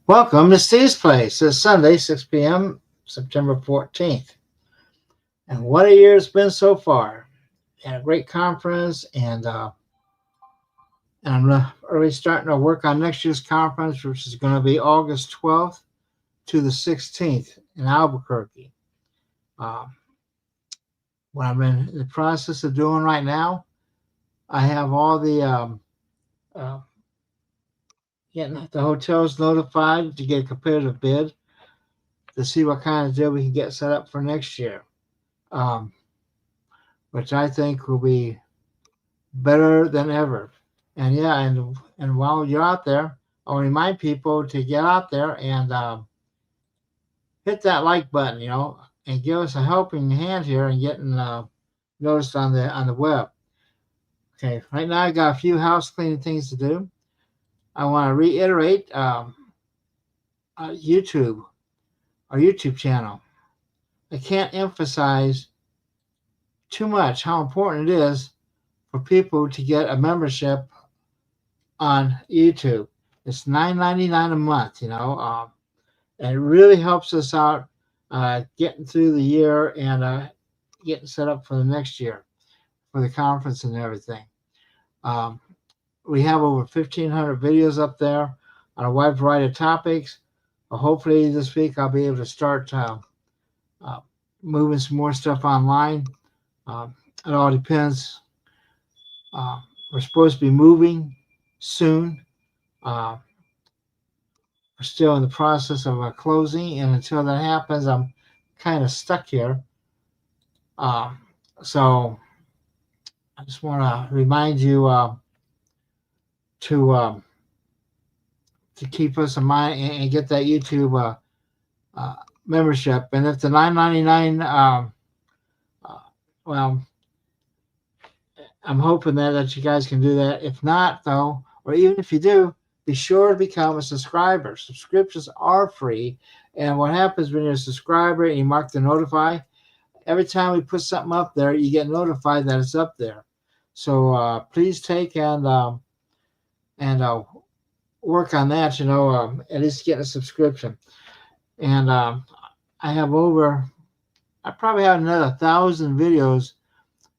Welcome to Steve's Place. It's Sunday, 6 p.m., September 14th. And what a year it's been so far. Had a great conference, and I'm already starting to work on next year's conference, which is going to be August 12th to the 16th in Albuquerque. Uh, what I'm in the process of doing right now, I have all uh, getting the hotels notified to get a competitive bid to see what kind of deal we can get set up for next year. Um, which I think will be better than ever. And yeah, and while you're out there, I'll remind people to get out there and hit that like button, and give us a helping hand here in getting noticed on the web. Okay, right now I got a few house cleaning things to do. I want to reiterate YouTube, our YouTube channel. I can't emphasize too much how important it is for people to get a membership on YouTube. It's $9.99 a month, and it really helps us out getting through the year and getting set up for the next year for the conference and everything. Um, we have over 1,500 videos up there on a wide variety of topics. Hopefully, this week I'll be able to start uh, moving some more stuff online. Um, it all depends. Uh, we're supposed to be moving soon. Uh, we're still in the process of closing, and until that happens, I'm kind of stuck here. Um, so I just want to remind you to to keep us in mind and get that YouTube uh, membership. And if the $9.99, uh, well, I'm hoping that you guys can do that. If not, though, or even if you do, be sure to become a subscriber. Subscriptions are free. And what happens when you're a subscriber and you mark the notify, every time we put something up there, you get notified that it's up there. So please take and work on that. At least get a subscription. And I have I probably have another 1,000 videos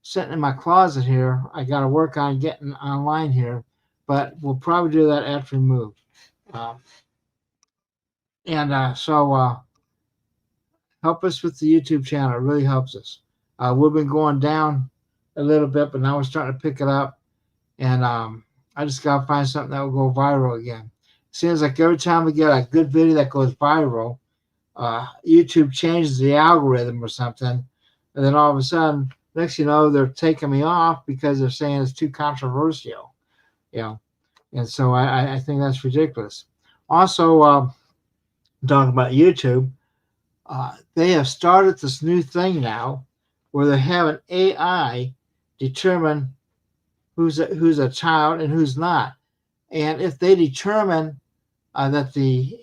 sitting in my closet here. I got to work on getting online here, but we'll probably do that after we move. Um, and help us with the YouTube channel. It really helps us. We've been going down a little bit, but now we're starting to pick it up. And I just got to find something that will go viral again. Seems like every time we get a good video that goes viral, YouTube changes the algorithm or something. And then all of a sudden, next you know, they're taking me off because they're saying it's too controversial. You know, and so I think that's ridiculous. Also, talking about YouTube, they have started this new thing now where they have an AI determine who's a child and who's not. And if they determine that the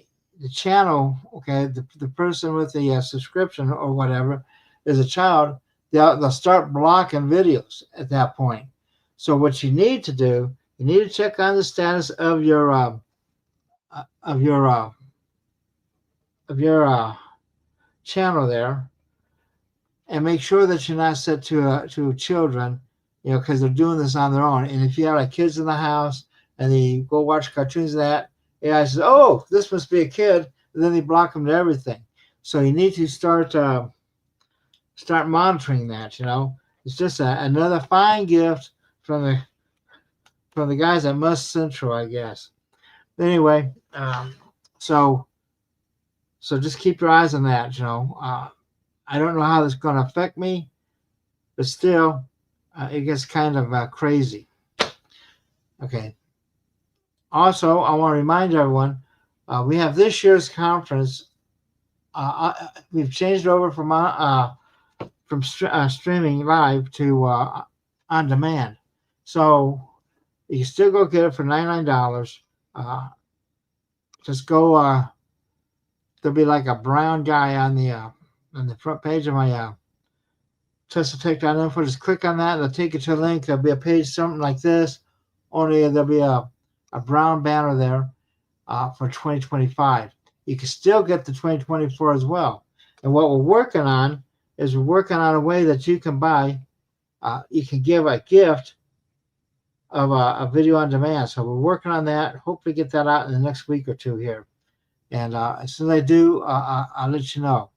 channel, okay, the person with the subscription or whatever is a child, they'll start blocking videos at that point. So what you need to do, you need to check on the status uh, of your uh, of your channel there, and make sure that you're not set to children, because they're doing this on their own. And if you have like kids in the house and they go watch cartoons and that, AI says, "Oh, this must be a kid," and then they block them to everything. So you need to start monitoring that. It's just another fine gift from the guys at Must Central, I guess. But anyway, so just keep your eyes on that. I don't know how this is going to affect me, but still, it gets kind of crazy. Okay. Also, I want to remind everyone we have this year's conference. We've changed over from streaming live to on demand, so you can still go get it for $99. Just go. There'll be like a brown guy on the front page of my TeslaTech.info. Just click on that, and they'll take you to a link. There'll be a page something like this, only there'll be a brown banner there. for 2025. You can still get the 2024 as well. And what we're working on is we're working on a way that you can buy, you can give a gift of a video on demand. So we're working on that. Hopefully get that out in the next week or two here. And as soon as I do, I'll let you know.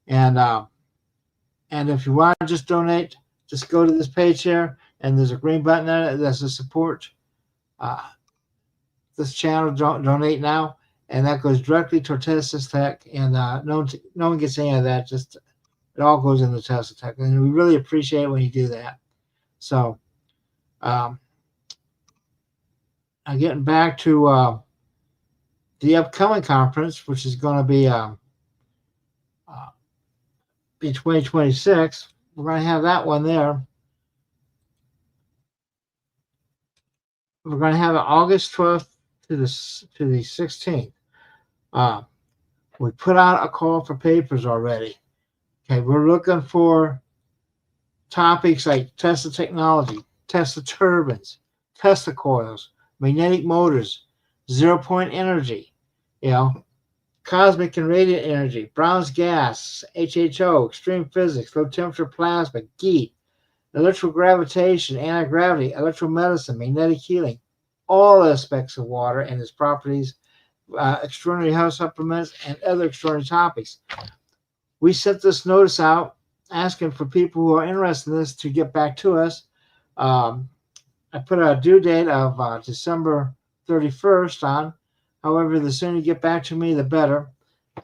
And if you want to just donate, just go to this page here, and there's a green button there that's a support this channel. Donate now, and that goes directly to Tesla Tech. And no one gets any of that. Just it all goes into Tesla Tech, and we really appreciate it when you do that. So, I'm getting back to the upcoming conference, which is going to be in 2026. We're going to have that one there. We're going to have it August 12th to the 16th. We put out a call for papers already. Okay, we're looking for topics like Tesla technology, Tesla turbines, Tesla coils, magnetic motors, zero-point energy, cosmic and radiant energy, Brown's gas, HHO, extreme physics, low temperature plasma, GEAT, electrogravitation, anti-gravity, electromedicine, magnetic healing, all aspects of water and its properties, extraordinary health supplements, and other extraordinary topics. We sent this notice out asking for people who are interested in this to get back to us. I put a due date of December 31st on. However, the sooner you get back to me, the better.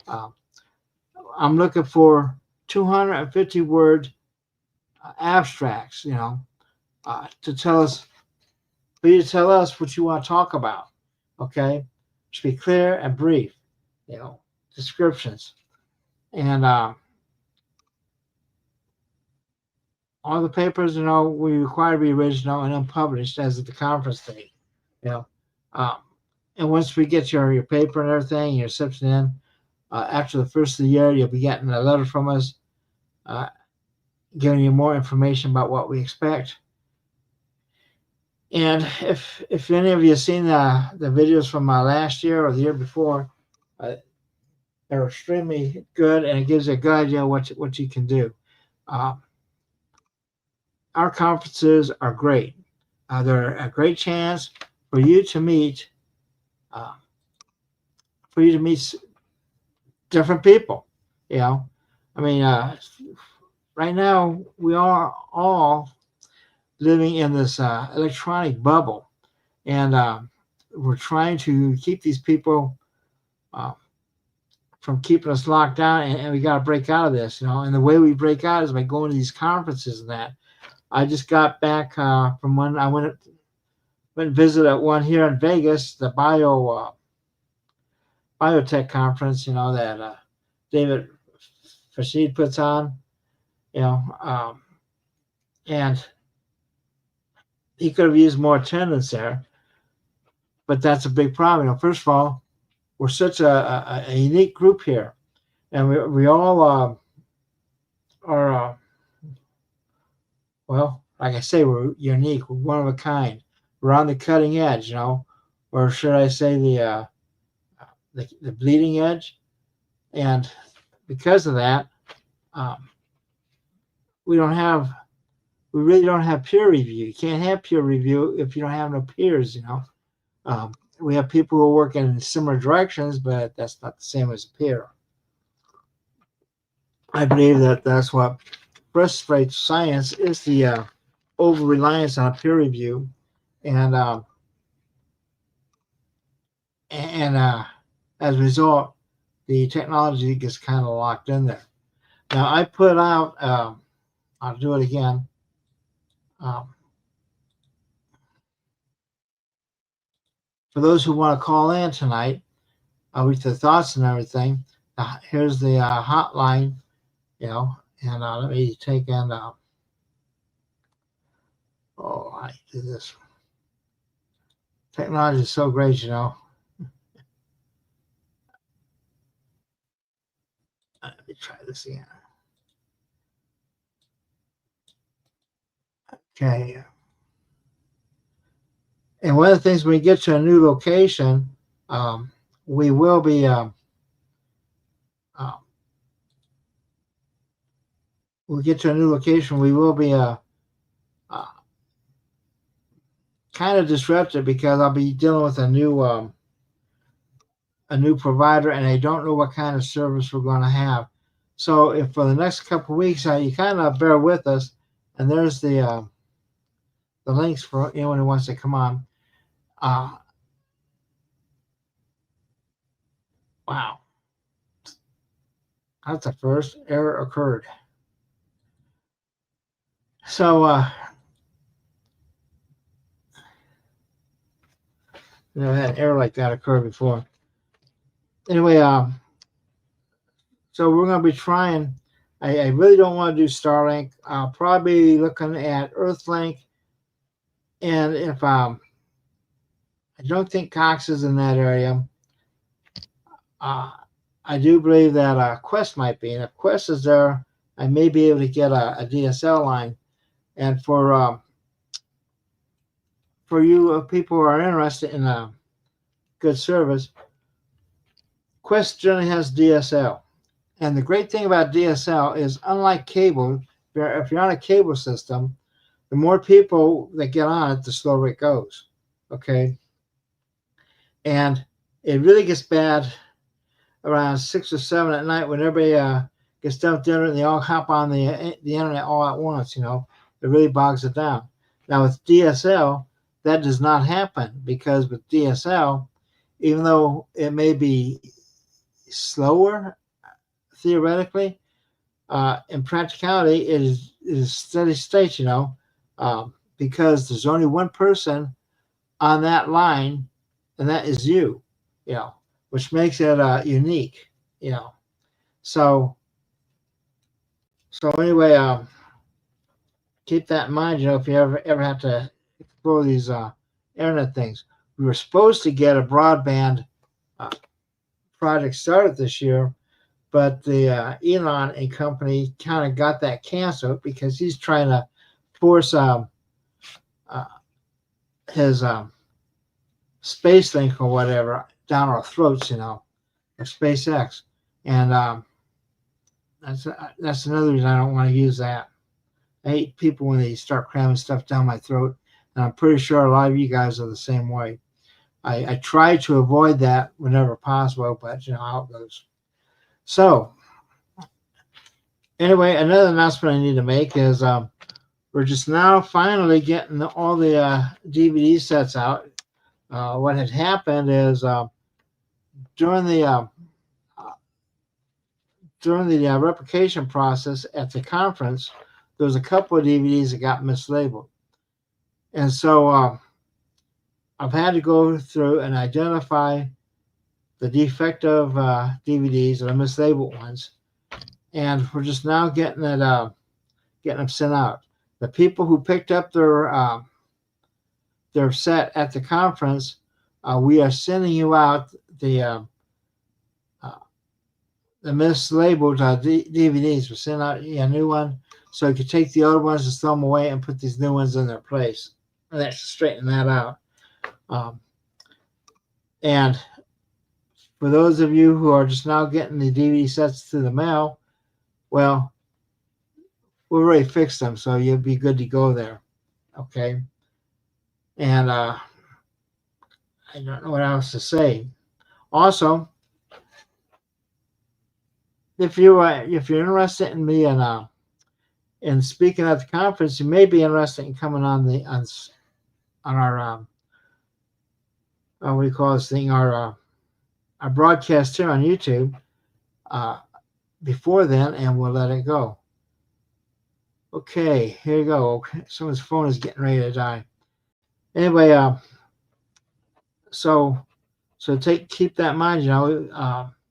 I'm looking for 250-word abstracts, to tell us, for you to tell us what you want to talk about. Okay, should be clear and brief, descriptions, and all the papers, we require to be original and unpublished as of the conference date. And once we get your paper and everything, your reception in, after the first of the year, you'll be getting a letter from us, giving you more information about what we expect. And if any of you have seen the videos from last year or the year before, they're extremely good, and it gives you a good idea what you can do. Our conferences are great. They're a great chance for you to meet different people. Right now we are all living in this electronic bubble, and we're trying to keep these people from keeping us locked down, and we got to break out of this, and the way we break out is by going to these conferences and that. I just got back from one. I went and visited one here in Vegas, the biotech conference, that David Fashid puts on, and he could have used more attendance there, but that's a big problem. First of all, we're such a unique group here, and we all are, well, like I say, we're unique. We're one of a kind. We're on the cutting edge, or should I say the bleeding edge, and because of that, we really don't have peer review. You can't have peer review if you don't have no peers. We have people who are working in similar directions, but that's not the same as a peer. I believe that's what frustrates science is the over reliance on peer review, and as a result, the technology gets kind of locked in there. Now I put out, I'll do it again. For those who want to call in tonight with their thoughts and everything, here's the hotline, and let me take in. I do this. Technology is so great, Let me try this again. Okay. And one of the things when you get to a new location, we will be we'll get to a new location. We will be uh, kind of disrupted because I'll be dealing with a new provider, and I don't know what kind of service we're going to have. So if for the next couple of weeks, you kind of bear with us, and there's the links for anyone who wants to come on. Wow, that's the first error occurred. So never had an error like that occur before. Anyway, so we're going to be trying. I really don't want to do Starlink. I'll probably be looking at Earthlink, and if I don't think Cox is in that area, I do believe that Quest might be. And if Quest is there, I may be able to get a DSL line. And for you people who are interested in a good service, Quest generally has DSL. And the great thing about DSL is, unlike cable, if you're on a cable system, the more people that get on it, the slower it goes. Okay. And it really gets bad around 6 or 7 at night when everybody gets done with dinner and they all hop on the internet all at once. It really bogs it down. Now with DSL, that does not happen, because with DSL, even though it may be slower theoretically, in practicality, it is steady state. Because there's only one person on that line, and that is you. Which makes it unique. So anyway, keep that in mind. If you ever have to explore these internet things, we were supposed to get a broadband project started this year, but the Elon and company kind of got that canceled because he's trying to force his space link or whatever down our throats, or SpaceX, and that's another reason I don't want to use that. I hate people when they start cramming stuff down my throat, and I'm pretty sure a lot of you guys are the same way. I try to avoid that whenever possible, but you know how it goes. So anyway, another announcement I need to make is we're just now finally getting all the DVD sets out. What had happened is during the replication process at the conference, there was a couple of DVDs that got mislabeled. And so I've had to go through and identify the defective DVDs or the mislabeled ones. And we're just now getting them sent out. The people who picked up their set at the conference, we are sending you out the mislabeled DVDs. We're sending out a new one, so you can take the old ones and throw them away and put these new ones in their place. And that's straighten that out. And for those of you who are just now getting the DVD sets through the mail, well, we already fixed them, so you'll be good to go there. Okay. And I don't know what else to say. Also, if you're interested in me and in speaking at the conference, you may be interested in coming on our what do you call this thing? Our broadcast here on YouTube before then, and we'll let it go. Okay, here you go. Okay. Someone's phone is getting ready to die. Anyway, so keep that in mind.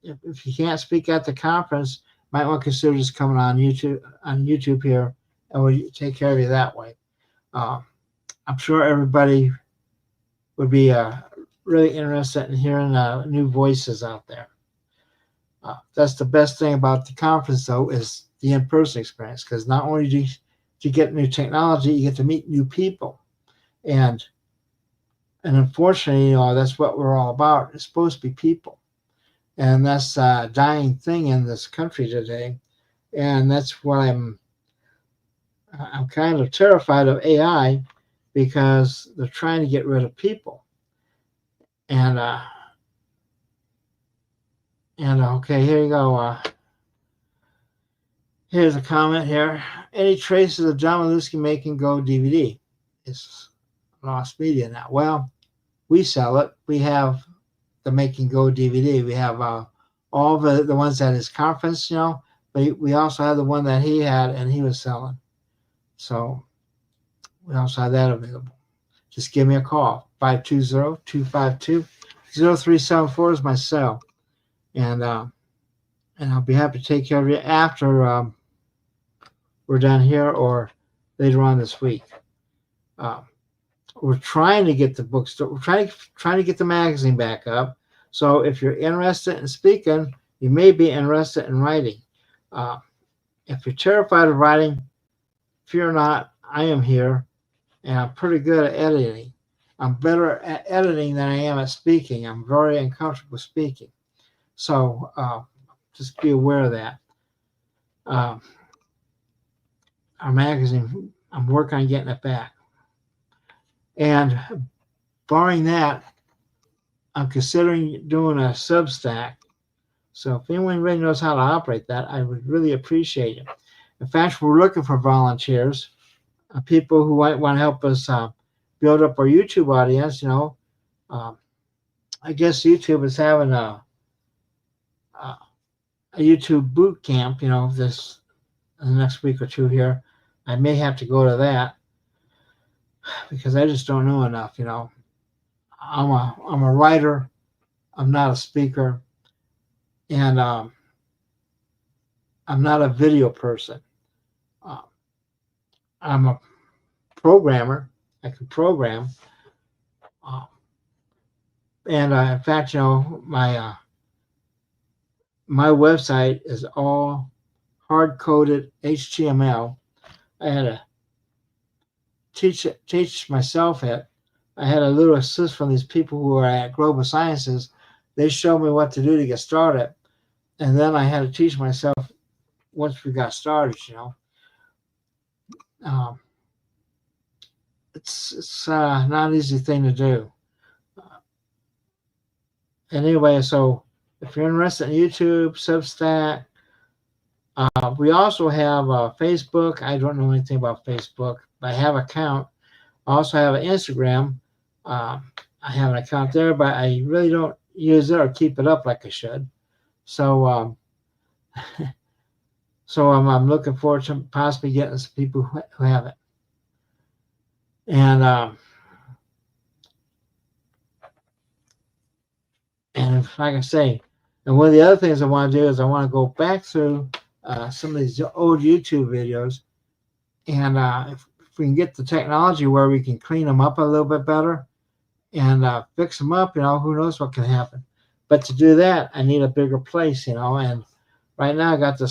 If you can't speak at the conference, you might want to consider just coming on YouTube here, and we'll take care of you that way. I'm sure everybody would be really interested in hearing new voices out there. That's the best thing about the conference, though, is the in-person experience, because not only do you get new technology, you get to meet new people. And unfortunately, that's what we're all about. It's supposed to be people. and that's a dying thing in this country today. And that's what I'm kind of terrified of AI, because they're trying to get rid of people. And okay, here you go. Here's a comment here. Any traces of John Maluski making Go DVD? It's lost media now. Well, we sell it. We have the Making Go DVD. We have all the ones at his conference, but we also have the one that he had and he was selling. So we also have that available. Just give me a call. 520-252-0374 is my cell. And I'll be happy to take care of you after we're done here or later on this week. We're trying to get the bookstore. We're trying to get the magazine back up. So if you're interested in speaking, you may be interested in writing. If you're terrified of writing, fear not. I am here, and I'm pretty good at editing. I'm better at editing than I am at speaking. I'm very uncomfortable speaking. So just be aware of that. Our magazine, I'm working on getting it back. And barring that, I'm considering doing a Substack. So if anyone really knows how to operate that, I would really appreciate it. In fact, we're looking for volunteers, people who might want to help us build up our YouTube audience. I guess YouTube is having a YouTube boot camp, this in the next week or two here. I may have to go to that because I just don't know enough. I'm a writer. I'm not a speaker, and I'm not a video person. I'm a programmer. I can program, and in fact, my website is all hard-coded HTML. I had to teach myself it. I had a little assist from these people who are at Global Sciences. They showed me what to do to get started, and then I had to teach myself once we got started. It's not an easy thing to do. Anyway, so if you're interested in YouTube, Substack, we also have Facebook. I don't know anything about Facebook, but I have an account. I also have an Instagram. I have an account there, but I really don't use it or keep it up like I should. So, I'm looking forward to possibly getting some people who have it. And like I say, and one of the other things I want to do is I want to go back through some of these old YouTube videos, and if we can get the technology where we can clean them up a little bit better and fix them up, who knows what can happen. But to do that, I need a bigger place, and right now I got the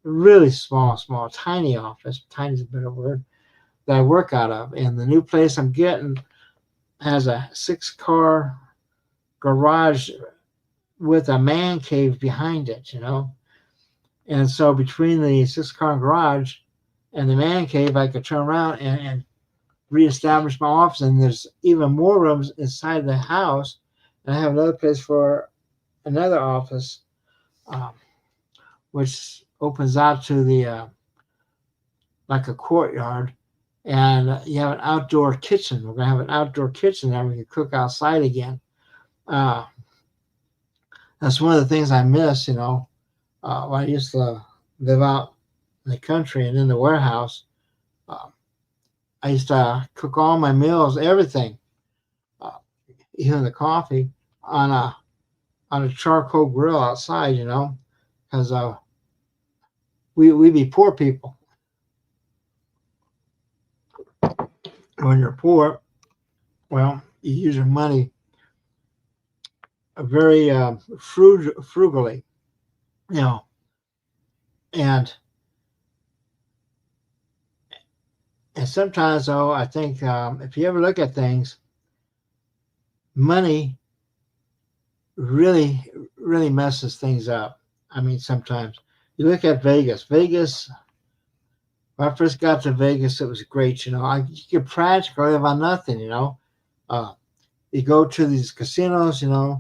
really small, tiny office. Tiny is a better word, that I work out of. And the new place I'm getting has a 6-car garage with a man cave behind it, And so between the 6-car garage and the man cave, I could turn around and reestablish my office. And there's even more rooms inside the house. And I have another place for another office, which opens out to the like a courtyard. And you have an outdoor kitchen. We're going to have an outdoor kitchen there. We can cook outside again. That's one of the things I miss, when I used to live out in the country and in the warehouse. I used to cook all my meals, everything, even the coffee, on a charcoal grill outside, because we be poor people. When you're poor, well, you use your money very frugally, and sometimes, though, I think if you ever look at things, money really, really messes things up. I mean, sometimes you look at Vegas. Vegas, when I first got to Vegas, it was great. You could practically live on nothing. Uh, you go to these casinos. Uh,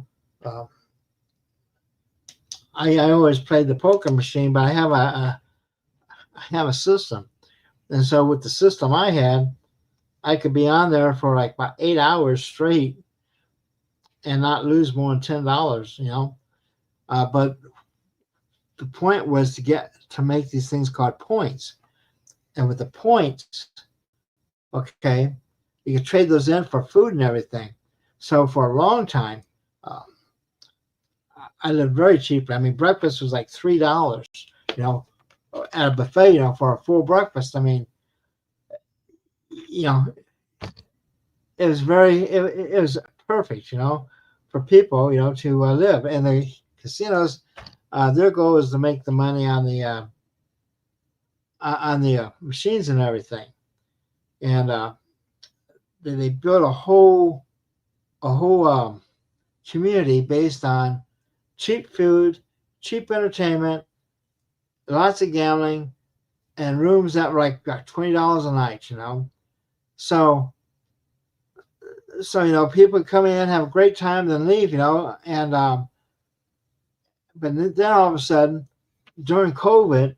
I always played the poker machine, but I have a system, and so with the system I had, I could be on there for like about 8 hours straight and not lose more than $10. But the point was to get to make these things called points, and with the points, okay, you could trade those in for food and everything. So for a long time, uh, I lived very cheaply. I mean, breakfast was like $3, you know, at a buffet, for a full breakfast. I mean, you know, it was perfect, for people, to live. And the casinos, their goal is to make the money on the machines and everything. And they built a whole community based on cheap food, cheap entertainment, lots of gambling, and rooms that were like $20 a night. So people come in, have a great time, then leave. And but then all of a sudden during COVID,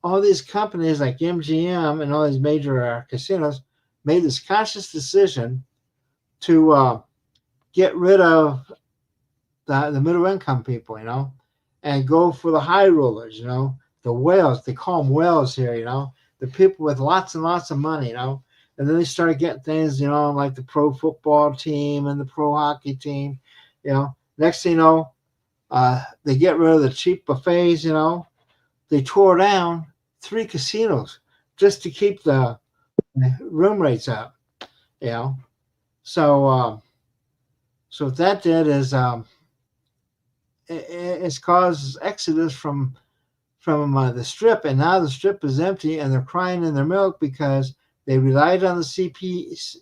all these companies like MGM and all these major casinos made this conscious decision to get rid of the middle income people, and go for the high rollers, the whales. They call them whales here, the people with lots and lots of money, And then they started getting things, like the pro football team and the pro hockey team, Next thing you know, they get rid of the cheap buffets, They tore down 3 casinos just to keep the room rates up, you know. So, so what that did is it's caused exodus from the strip, and now the strip is empty, and they're crying in their milk because they relied on the CPAs,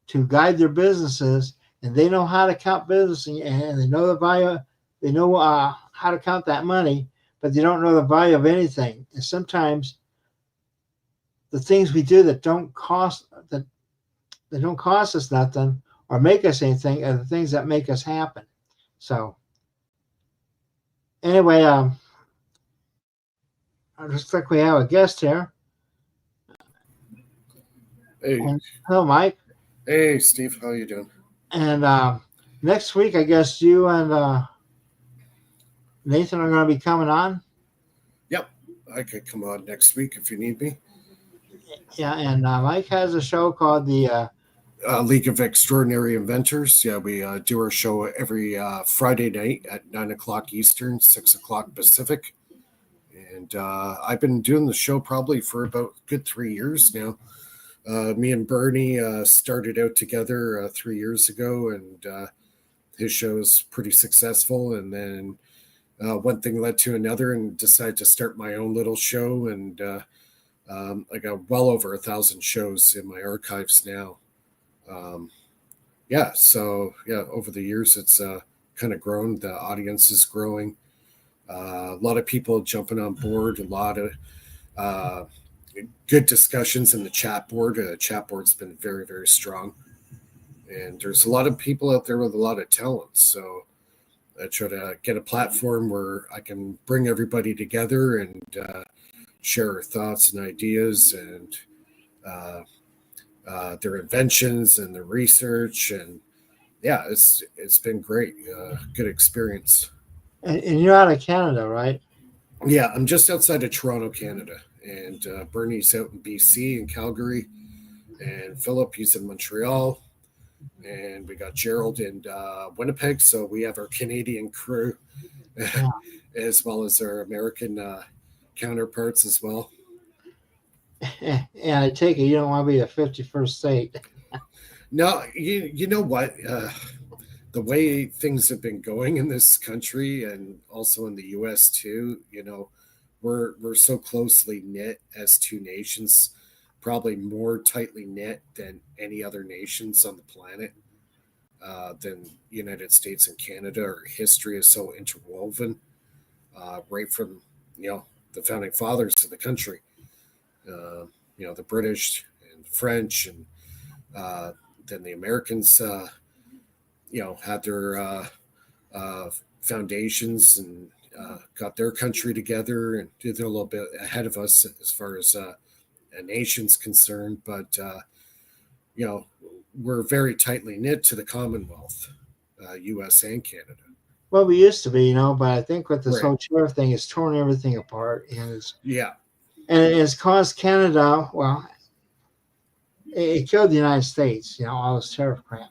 to guide their businesses, and they know how to count business, and they know the value. They know how to count that money, but they don't know the value of anything. And sometimes the things we do that don't cost us nothing or make us anything are the things that make us happen. So anyway, looks like we have a guest here. Hey, And, hello, Mike. hey, Steve, how you doing? And next week, I guess you and Nathan are going to be coming on. Yep, I could come on next week if you need me. Yeah, and Mike has a show called the League of Extraordinary Inventors. Yeah, we do our show every Friday night at 9 o'clock Eastern, 6 o'clock Pacific. And I've been doing the show probably for about a good 3 years now. Me and Bernie started out together 3 years ago, and his show is pretty successful. And then one thing led to another, and decided to start my own little show. And I got well over 1,000 shows in my archives now. Um, yeah, so yeah, over the years it's kind of grown. The audience is growing. A lot of people jumping on board. A lot of uh, good discussions in the chat board. Chat board's been very, very strong, and there's a lot of people out there with a lot of talent. So I try to get a platform where I can bring everybody together and share our thoughts and ideas and uh, their inventions and their research. And yeah, it's been great. Good experience. and you're out of Canada, right? Yeah, I'm just outside of Toronto, Canada, and Bernie's out in BC in Calgary, and Philip he's in Montreal, and we got Gerald in Winnipeg. So we have our Canadian crew Yeah. as well as our American counterparts as well. And I take it you don't want to be the 51st state. No, you know what? The way things have been going in this country and also in the U.S. too, we're so closely knit as two nations, probably more tightly knit than any other nations on the planet. than United States and Canada. Our history is so interwoven, right from the founding fathers of the country. The British and the French, and then the Americans, had their foundations and got their country together and did a little bit ahead of us as far as a nation's concerned. But we're very tightly knit to the Commonwealth, U.S. and Canada. Well, we used to be, but I think with this Right. whole tariff thing, it's torn everything apart, and Yeah. it's caused Canada. Well, it killed the United States. All this tariff crap,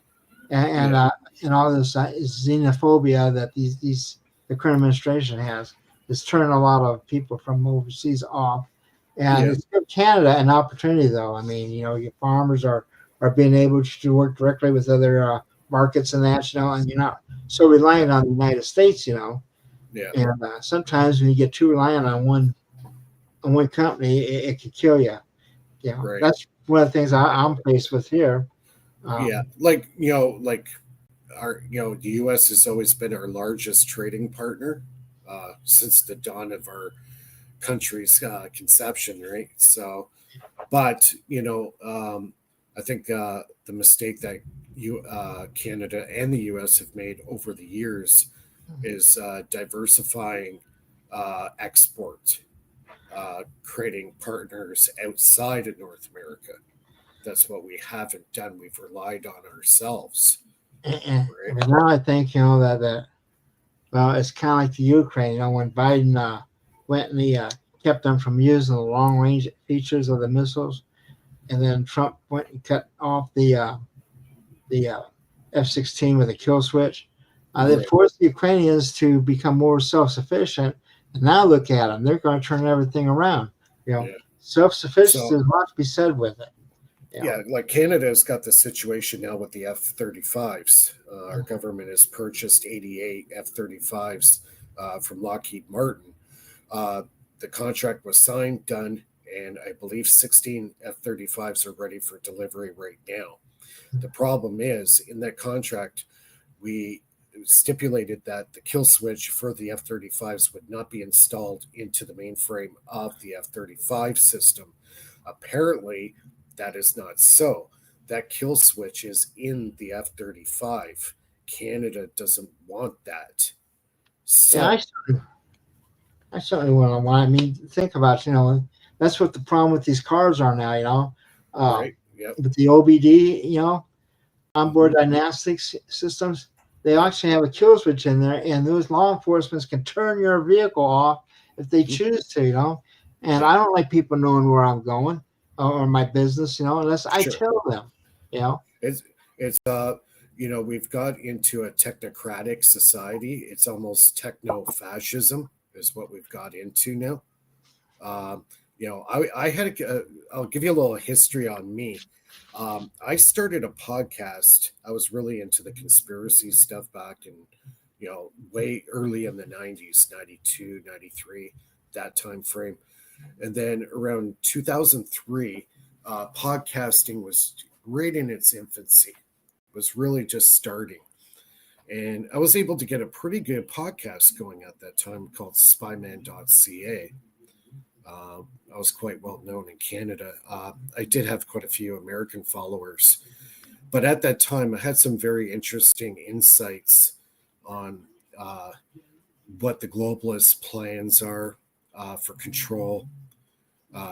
and all this xenophobia that the current administration has is turning a lot of people from overseas off. And Yeah. it's given Canada an opportunity, though. I mean, your farmers are being able to work directly with other markets and that, and you're not so reliant on the United States, Yeah. And sometimes when you get too reliant on one company, it could kill you. Right. That's one of the things I'm faced with here. Yeah. Our, the U.S. has always been our largest trading partner since the dawn of our country's conception, right? So, but I think the mistake that Canada and the U.S. have made over the years is diversifying export, creating partners outside of North America. That's what we haven't done. We've relied on ourselves. But now I think that well, it's kind of like the Ukraine. When Biden went and he kept them from using the long range features of the missiles, and then Trump went and cut off the F-16 with a kill switch. They forced the Ukrainians to become more self-sufficient, and now look at them; they're going to turn everything around. Self-sufficiency is a lot to be said with it. Yeah, like Canada's got the situation now with the F-35s. Our government has purchased 88 F-35s from Lockheed Martin. The contract was signed, done, and I believe 16 F-35s are ready for delivery right now. The problem is, in that contract, we stipulated that the kill switch for the F-35s would not be installed into the mainframe of the F-35 system. Apparently, that is not so. That kill switch is in the F-35. Canada doesn't want that. So, I certainly want. I mean, think about that's what the problem with these cars are now. right? Yep. With the OBD, onboard diagnostics systems, they actually have a kill switch in there, and those law enforcement can turn your vehicle off if they choose to. And I don't like people knowing where I'm going or my business, unless I tell them. It's we've got into a technocratic society. It's almost techno-fascism is what we've got into now. I had I'll give you a little history on me. I started a podcast. I was really into the conspiracy stuff back in, way early in the 90s, 92, 93, that time frame. And then around 2003, podcasting was right in its infancy, was really just starting. And I was able to get a pretty good podcast going at that time called spyman.ca. I was quite well known in Canada. I did have quite a few American followers. But at that time, I had some very interesting insights on what the globalist plans are for control,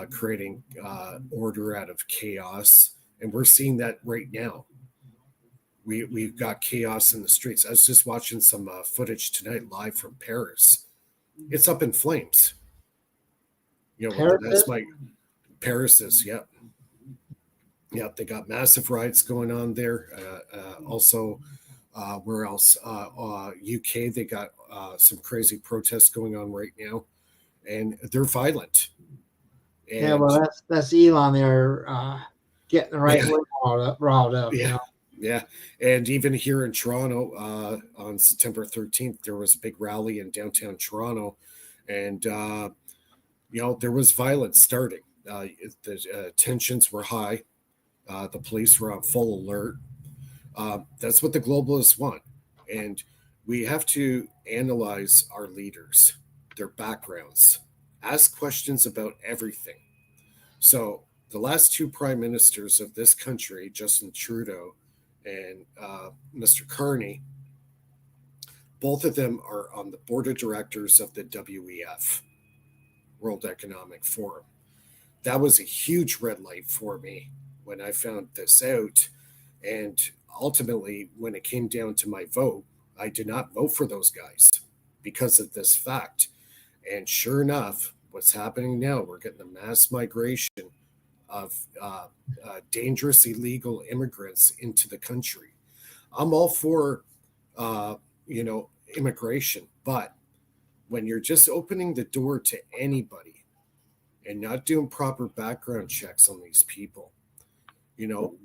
creating order out of chaos. And we're seeing that right now. We've got chaos in the streets. I was just watching some footage tonight live from Paris. It's up in flames. That's my Paris is, yep. Yeah, they got massive riots going on there. Also, where else? UK, they got some crazy protests going on right now, and they're violent. And, well, that's Elon there getting the right way riled up. Yeah, and even here in Toronto, on September 13th, there was a big rally in downtown Toronto, and there was violence starting. The tensions were high. The police were on full alert. That's what the globalists want. And we have to analyze our leaders, their backgrounds, ask questions about everything. So the last two prime ministers of this country, Justin Trudeau and Mr. Carney, both of them are on the board of directors of the WEF, World Economic Forum. That was a huge red light for me when I found this out. And ultimately, when it came down to my vote, I did not vote for those guys because of this fact. And sure enough, what's happening now, we're getting a mass migration of dangerous illegal immigrants into the country. I'm all for, immigration, but when you're just opening the door to anybody and not doing proper background checks on these people,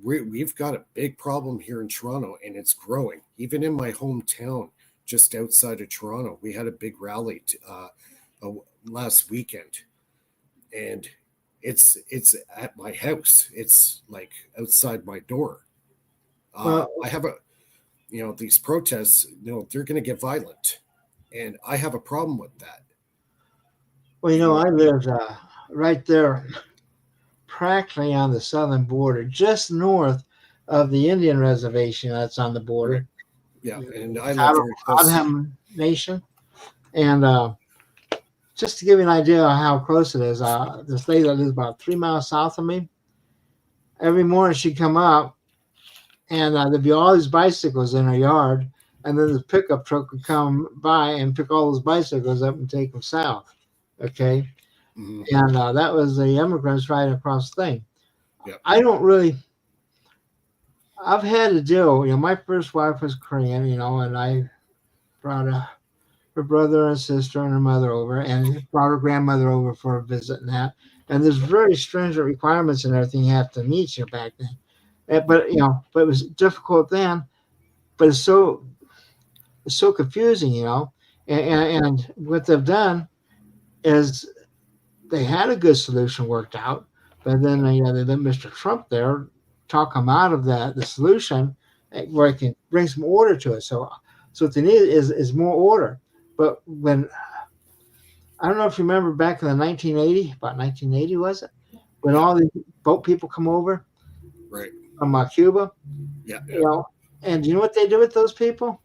we've got a big problem here in Toronto, and it's growing. Even in my hometown, just outside of Toronto, we had a big rally last weekend, and it's at my house. It's like outside my door. I have these protests. They're going to get violent, and I have a problem with that. Well, I lived right there, practically on the southern border, just north of the Indian reservation that's on the border. Yeah, and I live very close. Adham Nation, and just to give you an idea of how close it is, this lady that lives about 3 miles south of me, every morning she'd come up, and there'd be all these bicycles in her yard, and then the pickup truck would come by and pick all those bicycles up and take them south. Okay. Mm-hmm. And that was the immigrants riding across the thing. Yep. I've had to deal, my first wife was Korean, and I brought her brother and sister and her mother over, and brought her grandmother over for a visit and that. And there's very stringent requirements and everything you have to meet back then. But it was difficult then, but it's so confusing, and what they've done is they had a good solution worked out, but then they let Mr. Trump there talk them out of the solution where it can bring some order to it. So what they need is more order. But when, I don't know if you remember back in the 1980 was it? When all the boat people come over, right, from Cuba, yeah. And you know what they do with those people?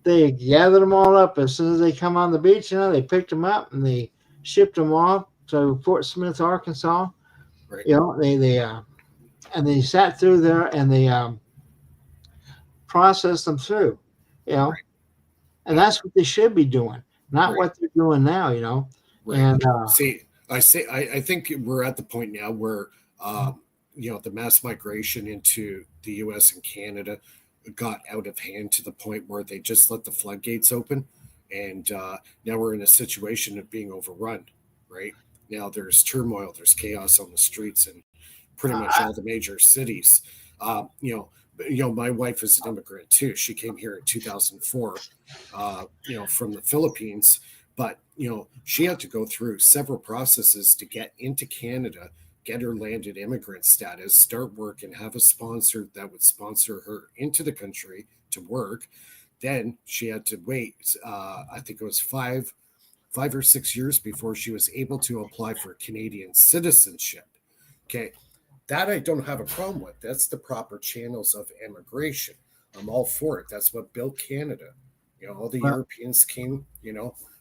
They gathered them all up as soon as they come on the beach. They picked them up and they shipped them off to Fort Smith, Arkansas. Right. They sat through there and they processed them through. Right. And that's what they should be doing, not what they're doing now. Right. And I think we're at the point now where the mass migration into the U.S. and Canada got out of hand to the point where they just let the floodgates open, and now we're in a situation of being overrun. Right now, there's turmoil, there's chaos on the streets, and pretty much all the major cities. My wife is an immigrant too. She came here in 2004, from the Philippines, but she had to go through several processes to get into Canada, get her landed immigrant status, start work, and have a sponsor that would sponsor her into the country to work. Then she had to wait, I think it was five or 6 years before she was able to apply for Canadian citizenship. Okay, that I don't have a problem with. That's the proper channels of immigration. I'm all for it. That's what built Canada. All the Europeans came,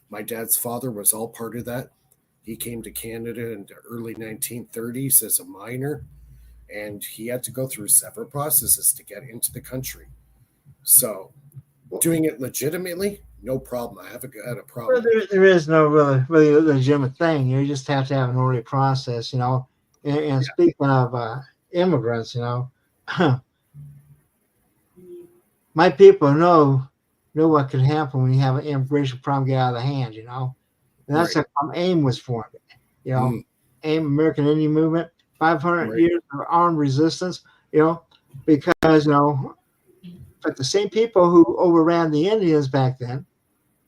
my dad's father was all part of that. He came to Canada in the early 1930s as a miner, and he had to go through several processes to get into the country. So doing it legitimately, no problem. I haven't had a problem. Well, there is no really legitimate thing. You just have to have an orderly process, And speaking of immigrants, my people know what can happen when you have an immigration problem get out of the hand, And that's how AIM was formed. AIM, American Indian Movement, 500 years of armed resistance, because, but the same people who overran the Indians back then,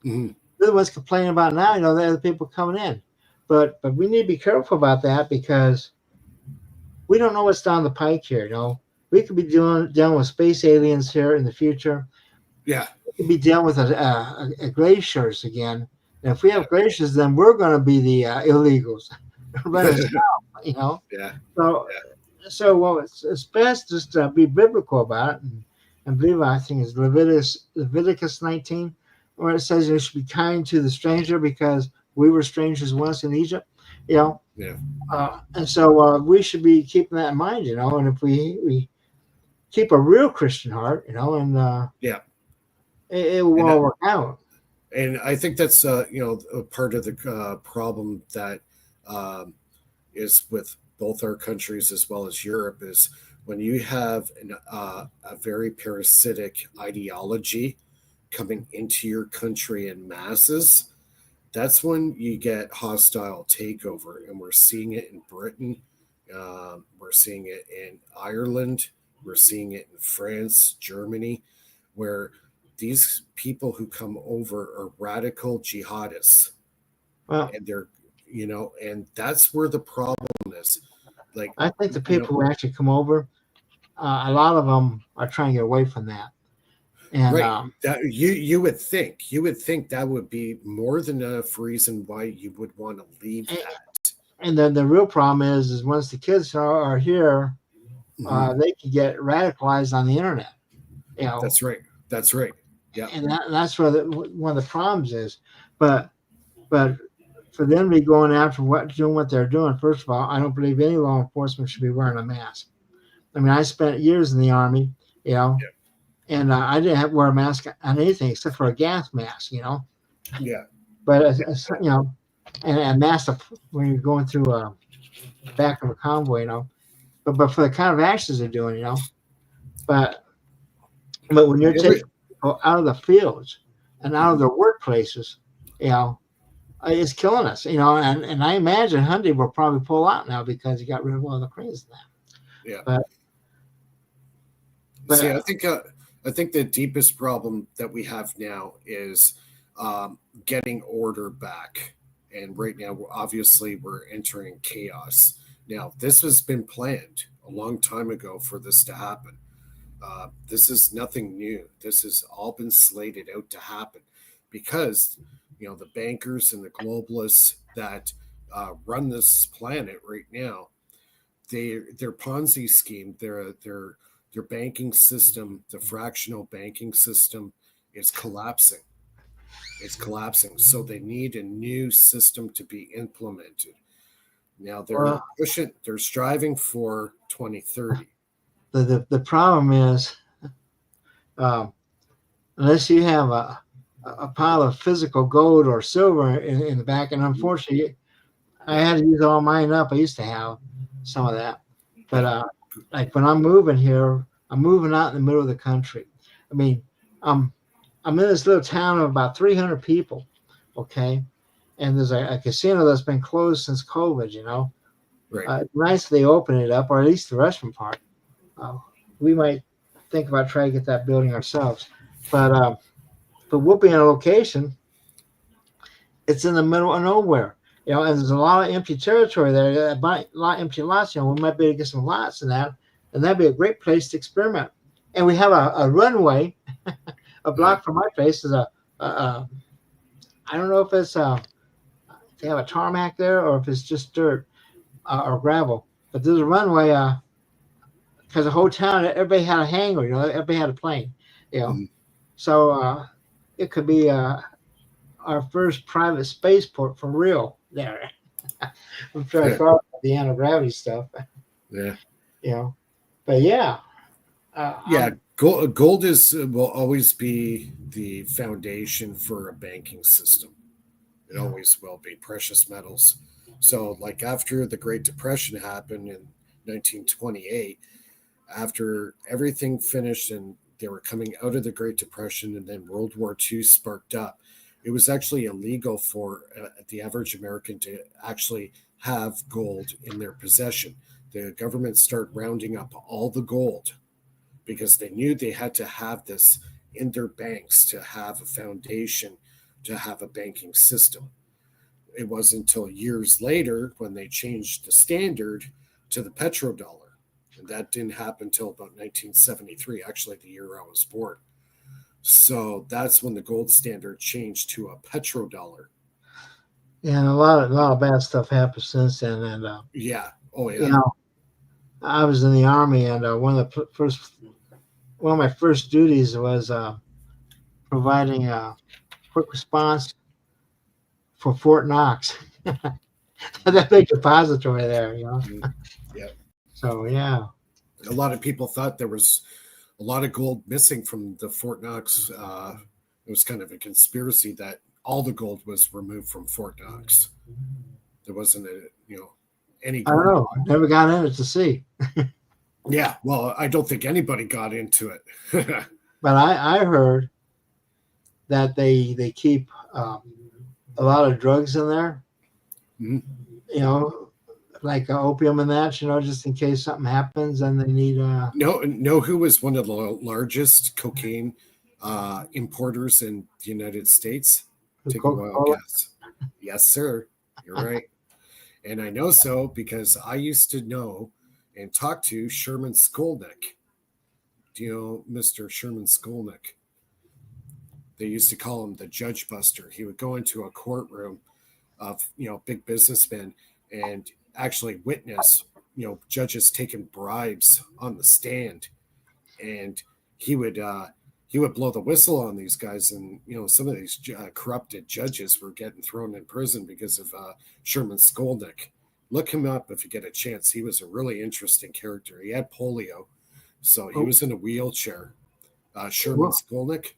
they're the ones complaining about now, they're the people coming in. But we need to be careful about that because we don't know what's down the pike here, We could be dealing with space aliens here in the future. Yeah. We could be dealing with a glaciers again. And if we Yeah. have glaciers, then we're going to be the illegals running south, Yeah. So, Yeah. well, it's best just to be biblical about it and believe. I think it's Leviticus 19, where it says you should be kind to the stranger because we were strangers once in Egypt. You know, Yeah. and so we should be keeping that in mind. And if we keep a real Christian heart, and Yeah. it will And all work out. and I think that's a part of the problem that um, is with both our countries as well as Europe is when you have a very parasitic ideology coming into your country in masses. That's when you get hostile takeover, and we're seeing it in Britain. We're seeing it in Ireland. We're seeing it in France, Germany, where these people who come over are radical jihadists, Well, and and that's where the problem is. Like, I think the you know, people who actually come over, a lot of them are trying to get away from that. And right? That you would think that would be more than enough reason why you would want to leave that. and then the real problem is once the kids are here, Mhm. they can get radicalized on the internet. You know, That's right. That's right. Yeah. and that's where one of the problems is. But but for them to be going after doing what they're doing, first of all, I don't believe any law enforcement should be wearing a mask. I mean, I spent years in the army, Yeah. and I didn't have to wear a mask on anything except for a gas mask, Yeah. But and mask when you're going through back of a convoy, But for the kind of actions they're doing, But when you're Every taking people out of the fields and out of their workplaces, you know, it's killing us, And I imagine Hyundai will probably pull out now because he got rid of all the cranes now. Yeah. But See, but I think the deepest problem that we have now is getting order back. And right now, obviously, we're entering chaos. Now, this has been planned a long time ago for this to happen. This is nothing new. This has all been slated out to happen because, the bankers and the globalists that run this planet right now, their Ponzi scheme, their banking system, the fractional banking system, is collapsing. It's collapsing. So they need a new system to be implemented. Now well, they're striving for 2030. the problem is um, unless you have a pile of physical gold or silver in the back, and unfortunately, I Yeah. had to use all mine up. I used to have some of that, but Yeah. like when I'm moving here, I'm moving out in the middle of the country. I mean, I'm I'm in this little town of about 300 people, okay, and there's a casino that's been closed since COVID. Right. Nice they open it up, or at least the restaurant part. Uh, we might think about trying to get that building ourselves, but we'll be in a location. It's in the middle of nowhere, and there's a lot of empty territory there, a lot of empty lots. We might be able to get some lots in that, and that'd be a great place to experiment. And we have a runway, a Uh, block from my place is I don't know if they have a tarmac there or if it's just dirt or gravel, but there's a runway because the whole town, everybody had a hangar, everybody had a plane, you know, mhm. so it could be our first private spaceport for real there. I'm trying to Yeah. far the anti-gravity stuff, Yeah. you know. But yeah, Yeah. Gold is will always be the foundation for a banking system. It yeah, always will be precious metals. So, like after the Great Depression happened in 1928, after everything finished and they were coming out of the Great Depression and then World War II sparked up, it was actually illegal for the average American to actually have gold in their possession. The government started rounding up all the gold because they knew they had to have this in their banks to have a foundation, to have a banking system. It wasn't until years later when they changed the standard to the petrodollar. And that didn't happen until about 1973, actually the year I was born. So that's when the gold standard changed to a petrodollar. And a lot of bad stuff happened since then. And Yeah. Oh you yeah. know, I was in the army, and one of my first duties was providing a quick response for Fort Knox. That big depository there, Yeah. So yeah. A lot of people thought there was a lot of gold missing from the Fort Knox. It was kind of a conspiracy that all the gold was removed from Fort Knox. There wasn't any I don't gold. know. I never got in it to see. Yeah, well, I don't think anybody got into it. But I heard that they keep a lot of drugs in there. Mhm. Like opium and that. Just in case something happens and they need. Know who was one of the largest cocaine importers in the United States? Take a wild Coca-Cola. guess. Yes, sir. You're right. And I know so because I used to know and talk to Sherman Skolnick. Do you know Mr. Sherman Skolnick? They used to call him the Judge Buster. He would go into a courtroom of big businessmen and actually witness judges taking bribes on the stand, and he would blow the whistle on these guys, and some of these corrupted judges were getting thrown in prison because of Sherman Skolnick. Look him up if you get a chance. He was a really interesting character. He had polio, so he was in a wheelchair. Sherman Skolnick.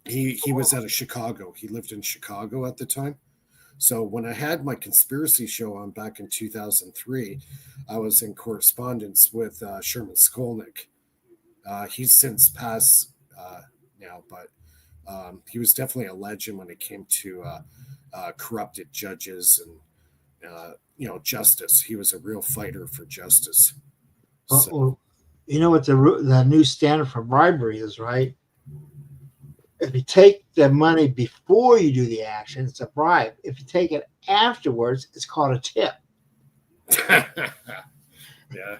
He was out of Chicago. He lived in Chicago at the time. So when I had my conspiracy show on back in 2003, I was in correspondence with Sherman Skolnick. He's since passed now, but he was definitely a legend when it came to corrupted judges and justice. He was a real fighter for justice. Well, you know what the new standard for bribery is, right? If you take the money before you do the action, it's a bribe. If you take it afterwards, it's called a tip. Yeah.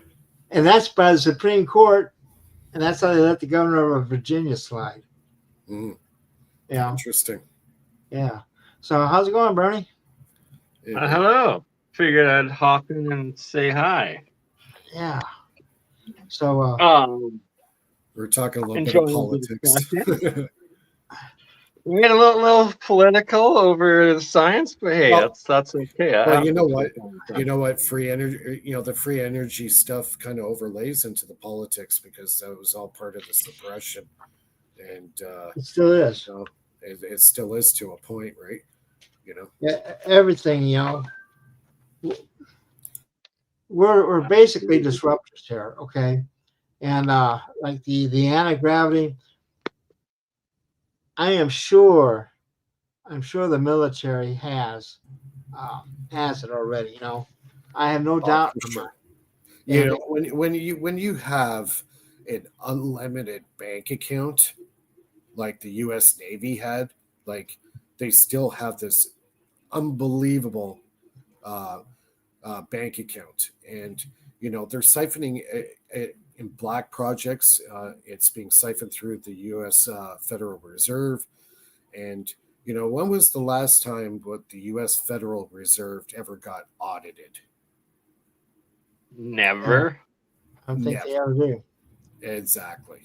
And that's by the Supreme Court, and that's how they let the governor of Virginia slide. Mm. Yeah. Interesting. Yeah. So how's it going, Bernie? Hello. Figured I'd hop in and say hi. Yeah. So we're talking a little bit of politics. We made a little political over the science, but hey, that's okay. Well, you know what? Free energy, the free energy stuff kind of overlays into the politics because that was all part of the suppression, and it still is. It still is to a point, right? Yeah, everything. We're basically disruptors here, okay? And like the anti-gravity. I'm sure the military has it already. I have no doubt. For sure. And when you have an unlimited bank account, like the U.S. Navy had, like they still have this unbelievable bank account, and they're siphoning it in black projects. It's being siphoned through the U.S. Federal Reserve. And, when was the last time what the U.S. Federal Reserve ever got audited? Never. I think they ever do. Exactly.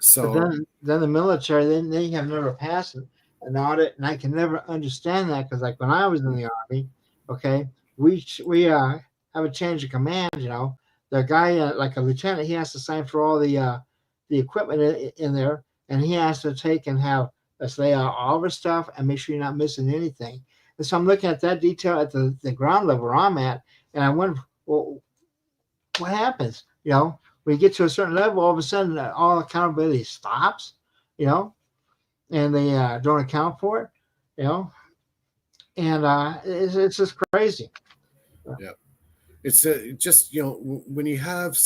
So but then the military, they have never passed an audit, and I can never understand that because, like, when I was in the Army, okay, we have a change of command. The guy, like a lieutenant, he has to sign for all the equipment in there, and he has to take and have us lay out all of our stuff and make sure you're not missing anything. And so I'm looking at that detail at the ground level where I'm at, and I wonder, well, what happens? When you get to a certain level, all of a sudden all accountability stops, and they don't account for it, and it's just crazy. Yeah. It's just when you have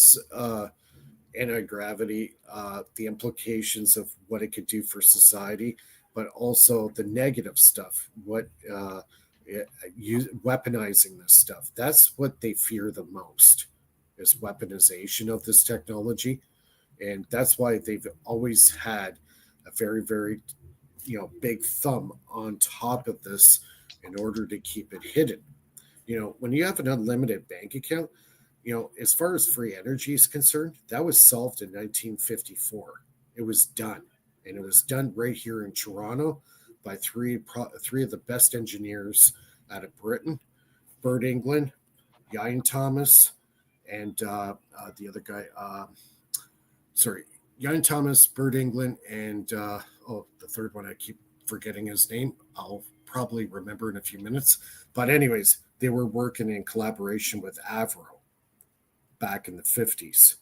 anti-gravity, the implications of what it could do for society, but also the negative stuff. Weaponizing this stuff. That's what they fear the most. is weaponization of this technology. And that's why they've always had a very, very, big thumb on top of this in order to keep it hidden. When you have an unlimited bank account, as far as free energy is concerned, that was solved in 1954. It was done. And it was done right here in Toronto by three of the best engineers out of Britain: Bert England, Ian Thomas, and the other guy, Ian Thomas, Bert England, and the third one, I keep forgetting his name. I'll probably remember in a few minutes. But anyways, they were working in collaboration with Avro back in the 50s.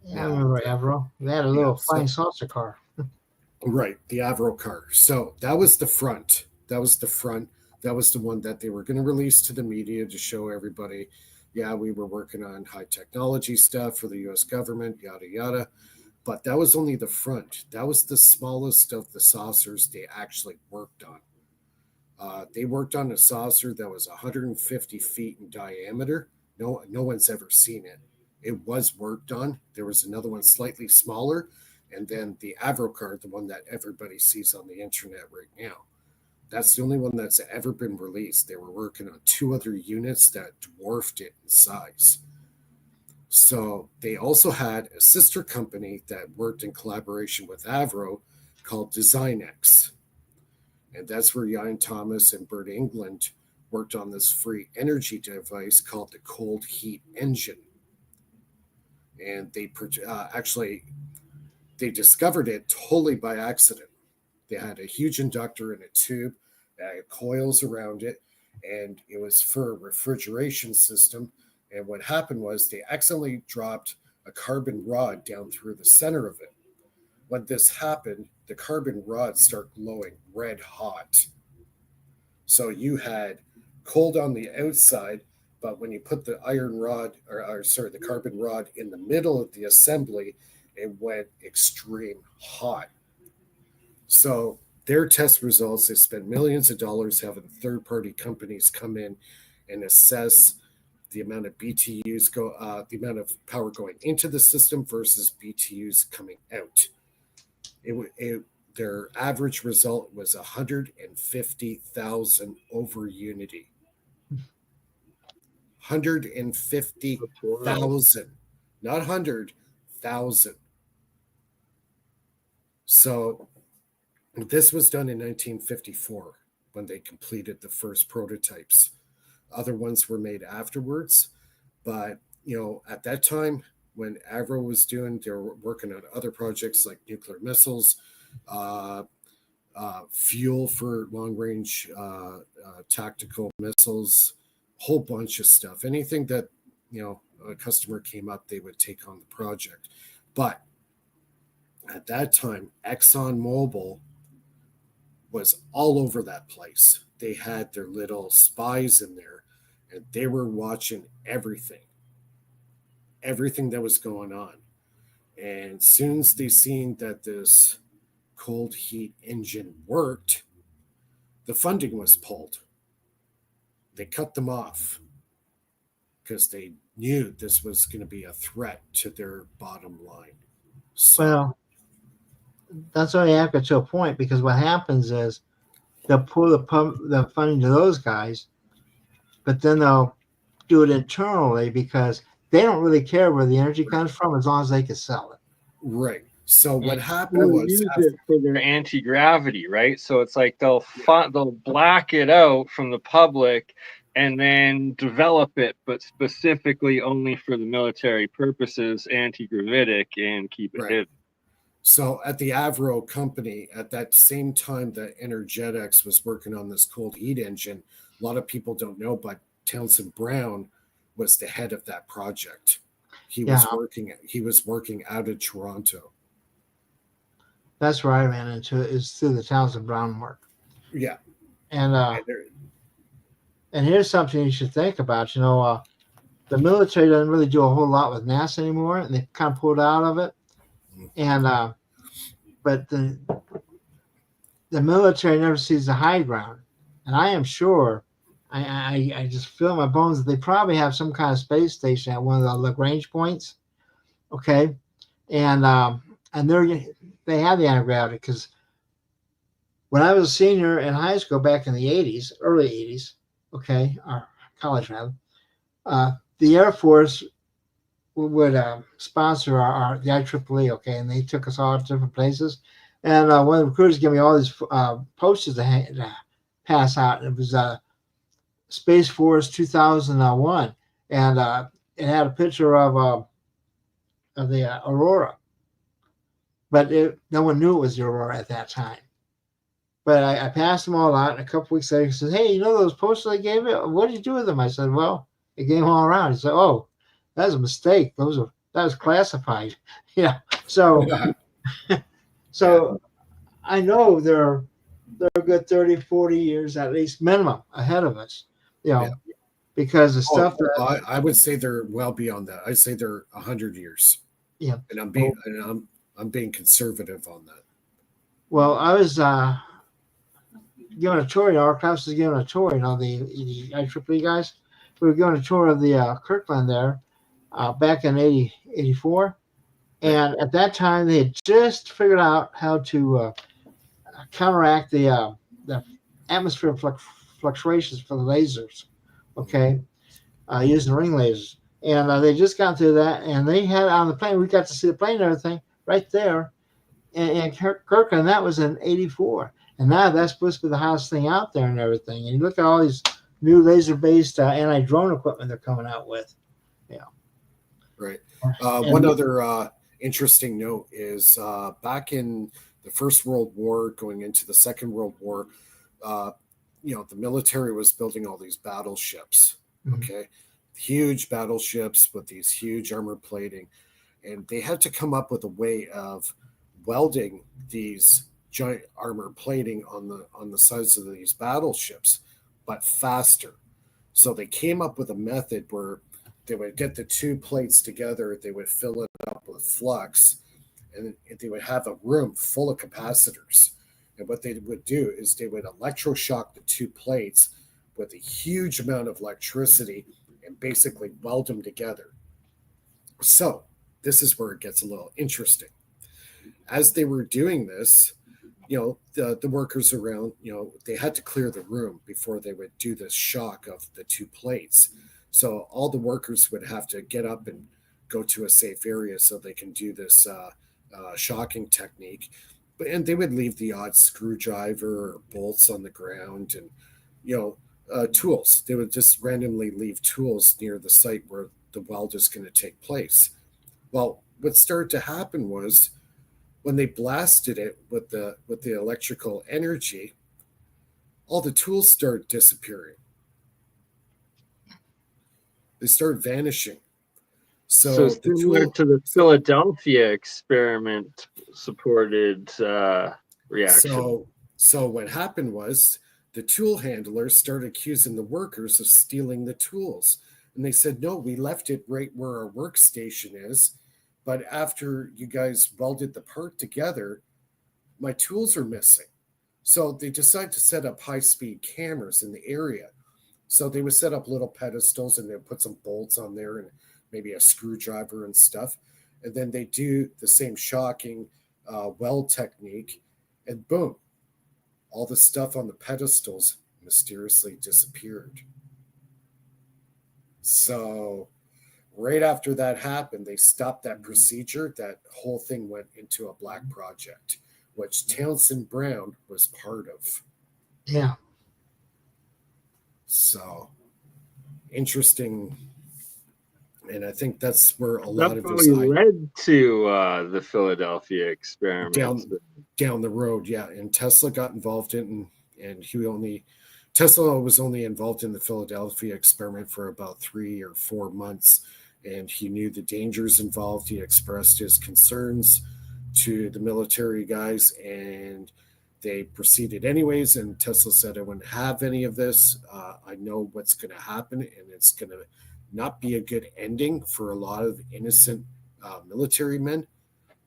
Yeah, I remember Avro. They had a little flying saucer car. Right, the Avro car. So that was the front. That was the one that they were going to release to the media to show everybody, yeah, we were working on high technology stuff for the U.S. government, yada, yada. But that was only the front. That was the smallest of the saucers they actually worked on. They worked on a saucer that was 150 feet in diameter. No one's ever seen it. It was worked on. There was another one slightly smaller, and then the Avro card, the one that everybody sees on the internet right now. That's the only one that's ever been released. They were working on 2 other units that dwarfed it in size. So they also had a sister company that worked in collaboration with Avro called DesignX. And that's where Ian Thomas and Bert England worked on this free energy device called the cold heat engine. And they discovered it totally by accident. They had a huge inductor in a tube, coils around it, and it was for a refrigeration system. And what happened was they accidentally dropped a carbon rod down through the center of it. When this happened, the carbon rod started glowing red hot. So you had cold on the outside, but when you put the the carbon rod in the middle of the assembly, it went extreme hot. So their test results, they spent millions of dollars having third-party companies come in and assess the amount of BTUs the amount of power going into the system versus BTUs coming out. Their average result was 150,000 over unity. 150,000, not 100,000. So this was done in 1954 when they completed the first prototypes. Other ones were made afterwards, but at that time when Avro was they were working on other projects like nuclear missiles, fuel for long-range tactical missiles, a whole bunch of stuff. Anything that a customer came up, they would take on the project. But at that time, ExxonMobil was all over that place. They had their little spies in there, and they were watching everything that was going on. And soon as they seen that this cold heat engine worked, the funding was pulled. They cut them off because they knew this was going to be a threat to their bottom line. So, Well, that's only accurate to a point, because what happens is they'll pull the funding to those guys, but then they'll do it internally because they don't really care where the energy comes from as long as they can sell it. right. So what happened They'll was use it for their anti-gravity, right? So it's like they'll black it out from the public and then develop it, but specifically only for the military purposes, anti-gravitic, and keep it Right. hidden. So at the Avro company, at that same time that Energetics was working on this cold heat engine, a lot of people don't know, but Townsend Brown was the head of that project. He was working out of Toronto. That's where I ran into it, is through the Townsend Brown work. Yeah. And And there- and here's something you should think about. The military doesn't really do a whole lot with NASA anymore, and they kind of pulled out of it. And but the military never sees the high ground, and I am sure I just feel in my bones that they probably have some kind of space station at one of the Lagrange points. Okay, and they have the anti-gravity because when I was a senior in high school back in the '80s, early '80s, okay, or college rather, the Air Force would sponsor the IEEE, okay, and they took us all to different places. And one of the recruiters gave me all these posters to pass out. And it was Space Force 2001, and it had a picture of the Aurora, but no one knew it was the Aurora at that time. But I passed them all out, and a couple weeks later, he says, "Hey, you know those posters I gave you? What did you do with them?" I said, "Well, I gave them all around." He said, "Oh, that was a mistake. That was classified." Yeah. So so I know they're a good 30, 40 years at least minimum ahead of us. Yeah. Because the stuff that I would say they're well beyond that. I'd say they're 100 years. Yeah. And I'm being conservative on that. Well, I was giving a tour. Our class was giving a tour. The IEEE guys. We were giving a tour of the Kirkland there back in 84, and at that time they had just figured out how to counteract the atmosphere fluctuations for the lasers. Okay, using ring lasers, and they just got through that, and they had on the plane. We got to see the plane and everything right there in Kirkland. That was in '84. And now that's supposed to be the hottest thing out there and everything. And you look at all these new laser-based anti-drone equipment they're coming out with. Yeah. Right. One other interesting note is back in the First World War, going into the Second World War, the military was building all these battleships. Mm-hmm. Okay. Huge battleships with these huge armor plating. And they had to come up with a way of welding these giant armor plating on the sides of these battleships, but faster. So they came up with a method where they would get the two plates together, they would fill it up with flux, and they would have a room full of capacitors. And what they would do is they would electroshock the two plates with a huge amount of electricity and basically weld them together. So this is where it gets a little interesting. As they were doing this, the workers around, they had to clear the room before they would do this shock of the two plates. So all the workers would have to get up and go to a safe area so they can do this shocking technique. And they would leave the odd screwdriver or bolts on the ground and, tools. They would just randomly leave tools near the site where the weld is going to take place. Well, what started to happen was, when they blasted it with the electrical energy, all the tools started disappearing. They started vanishing. So similar to the Philadelphia experiment supported reaction. So what happened was the tool handlers started accusing the workers of stealing the tools. And they said, no, we left it right where our workstation is. But after you guys welded the part together, my tools are missing. So they decided to set up high-speed cameras in the area. So they would set up little pedestals and they would put some bolts on there and maybe a screwdriver and stuff. And then they do the same shocking weld technique. And boom, all the stuff on the pedestals mysteriously disappeared. So right after that happened, they stopped that procedure. That whole thing went into a black project, which Townsend Brown was part of. Yeah. So interesting. And I think that's where a lot of this led to the Philadelphia experiment. Down the road, yeah. And Tesla got involved in it, and Tesla was only involved in the Philadelphia experiment for about 3 or 4 months. And he knew the dangers involved. He expressed his concerns to the military guys, and they proceeded anyways. And Tesla said, I wouldn't have any of this. I know what's going to happen, and it's going to not be a good ending for a lot of innocent military men.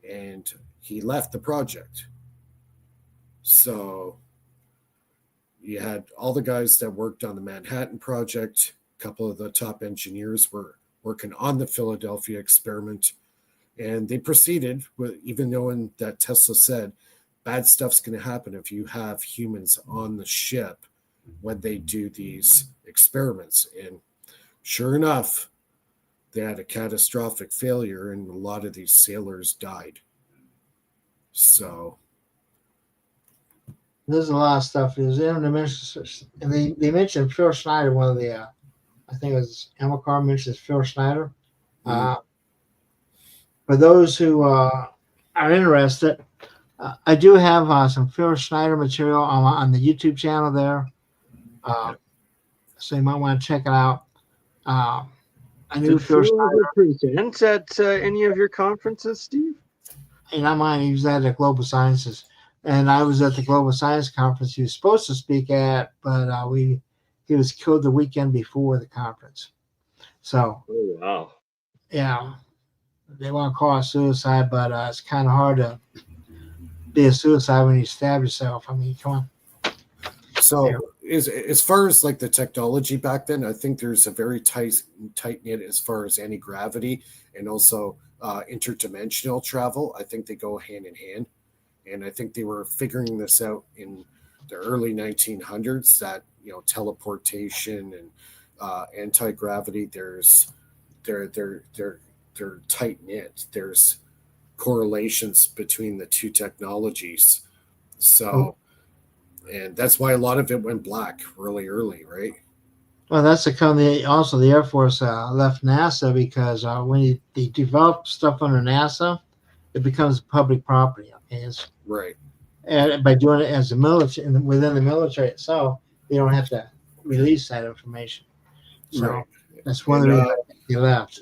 And he left the project. So, you had all the guys that worked on the Manhattan Project. A couple of the top engineers were working on the Philadelphia experiment. And they proceeded with, even knowing that Tesla said bad stuff's going to happen if you have humans on the ship when they do these experiments. And sure enough, they had a catastrophic failure, and a lot of these sailors died. So There's a lot of stuff. There's and they mentioned Phil Schneider, one of the I think it was Amilcar mentions Phil Schneider. For those who are interested, I do have some Phil Schneider material on the YouTube channel there. So you might want to check it out. I knew Did Phil Phil Schneider. ever present at any of your conferences, Steve? And not mine, he was at the Global Sciences. And I was at the Global Science Conference he was supposed to speak at, but he was killed the weekend before the conference. So, Oh, wow. yeah, they want to call it suicide, but it's kind of hard to be a suicide when you stab yourself. I mean, come on. So as far as like the technology back then, I think there's a very tight knit as far as anti-gravity and also interdimensional travel. I think they go hand in hand. And I think they were figuring this out in the early 1900s that, teleportation and anti-gravity, they're tight knit. There's correlations between the two technologies. So, and that's why a lot of it went black really early, right? Well, that's also the Air Force left NASA because when they develop stuff under NASA, it becomes public property. Okay, it's right. And by doing it as a military within the military itself, you don't have to release that information. So that's one of the reasons they left.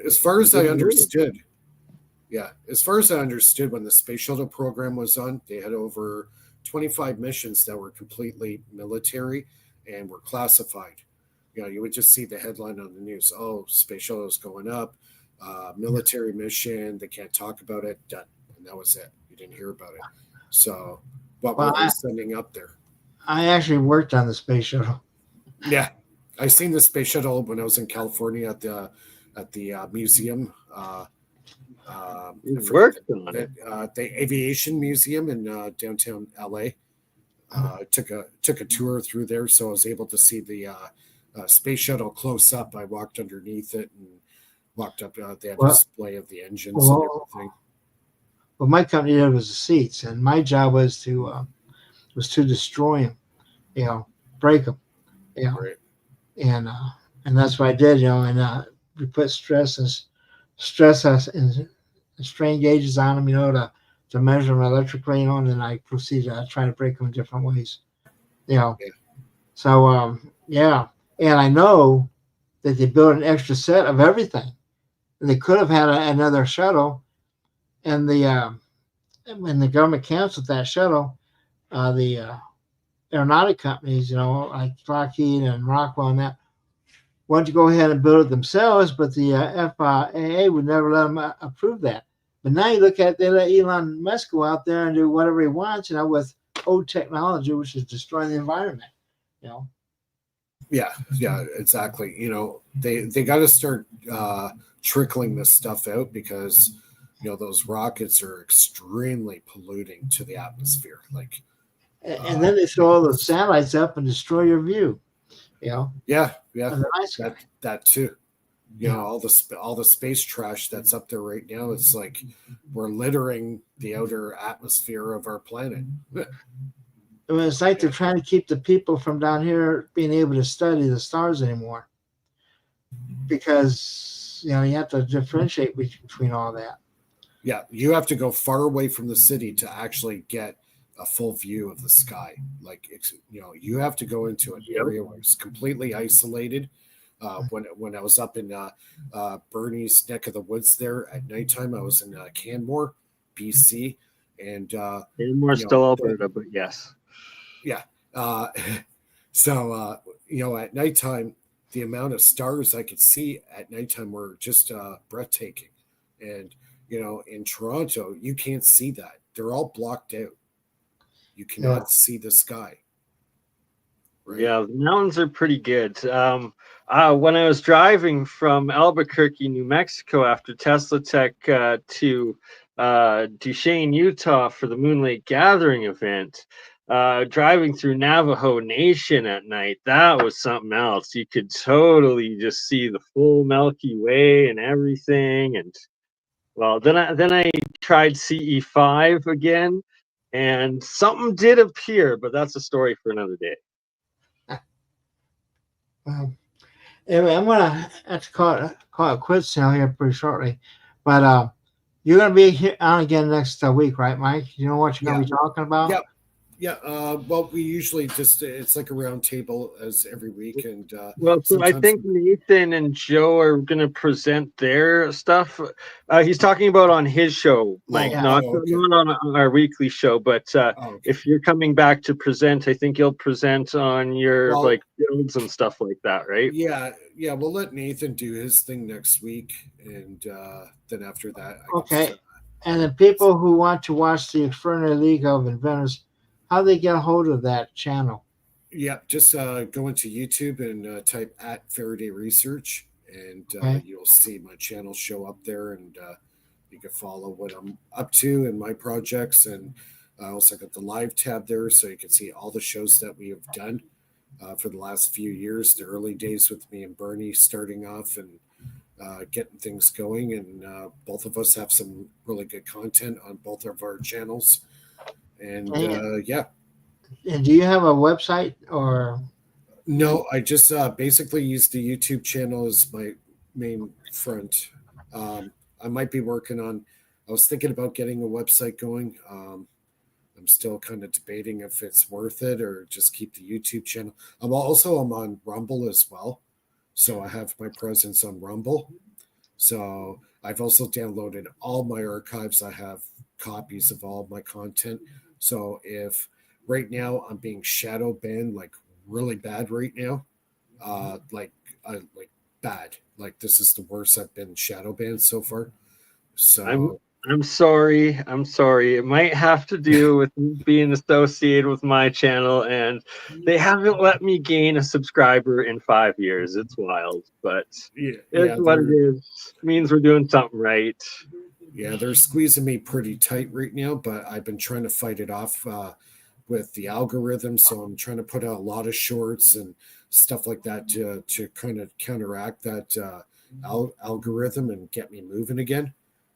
As far as I understood, as far as I understood, when the space shuttle program was on, they had over 25 missions that were completely military and were classified. You would just see the headline on the news: "Oh, space shuttle is going up, military mission. They can't talk about it." Done, and that was it. You didn't hear about it. So, what were they sending up there? I actually worked on the space shuttle. Yeah, I seen the space shuttle when I was in California at the museum. Worked on it. The aviation museum in downtown LA. Took a tour through there, so I was able to see the space shuttle close up. I walked underneath it and walked up. They have a display of the engines and everything. Well, my company did was the seats, and my job was to destroy them, break them, Right. and that's what I did, and we put stress and strain gauges on them, to measure them electrically, and then I proceeded to try to break them in different ways, So, and I know that they built an extra set of everything, and they could have had another shuttle. And when the government canceled that shuttle, the aeronautic companies, like Lockheed and Rockwell and that, wanted to go ahead and build it themselves, but the FAA would never let them approve that. But now you look at, they let Elon Musk go out there and do whatever he wants, with old technology, which is destroying the environment, Yeah, exactly. They got to start trickling this stuff out because those rockets are extremely polluting to the atmosphere. And then they throw all the satellites up and destroy your view. Yeah. That too. All the space trash that's up there right now. It's like we're littering the outer atmosphere of our planet. It's like they're trying to keep the people from down here being able to study the stars anymore, because you have to differentiate between all that. Yeah, you have to go far away from the city to actually get a full view of the sky. You have to go into an area where it's completely isolated. When I was up in Bernie's neck of the woods there at nighttime, I was in Canmore, BC, and Canmore still Alberta, but yes. Yeah. So at nighttime, the amount of stars I could see at nighttime were just breathtaking. And in Toronto, you can't see that. They're all blocked out. You cannot see the sky. Right? Yeah, the mountains are pretty good. When I was driving from Albuquerque, New Mexico, after Tesla Tech to Duchesne, Utah, for the Moon Lake Gathering event, driving through Navajo Nation at night, that was something else. You could totally just see the full Milky Way and everything. And well, then I tried CE5 again, and something did appear, but that's a story for another day. Anyway, I'm gonna have to call it quits now here pretty shortly, but you're gonna be here on again next week, right, Mike? You know what you're gonna be talking about? Yeah. Yeah, well, we usually just it's like a round table as every week, and Well, so I think Nathan and Joe are going to present their stuff. He's talking about on his show, Mike, not on our weekly show. But if you're coming back to present, I think you'll present on your like builds and stuff like that, right? Yeah. We'll let Nathan do his thing next week, and then after that, And the people who want to watch the Extraordinary League of Inventors, how do they get a hold of that channel? Yeah, just go into YouTube and type @Faraday Research, and you'll see my channel show up there, and you can follow what I'm up to and my projects. And I also got the live tab there, so you can see all the shows that we have done for the last few years, the early days with me and Bernie starting off and getting things going. And both of us have some really good content on both of our channels. And yeah. And do you have a website or? No, I just basically use the YouTube channel as my main front. I might be working on. I was thinking about getting a website going. I'm still kind of debating if it's worth it or just keep the YouTube channel. I'm on Rumble as well, so I have my presence on Rumble. So I've also downloaded all my archives. I have copies of all my content. So if right now I'm being shadow banned, like really bad right now, like bad, like this is the worst I've been shadow banned so far. So I'm sorry. It might have to do with being associated with my channel, and they haven't let me gain a subscriber in 5 years. It's wild, but it's what it is. It means we're doing something right. Yeah, they're squeezing me pretty tight right now, but I've been trying to fight it off with the algorithm. So I'm trying to put out a lot of shorts and stuff like that to kind of counteract that algorithm and get me moving again.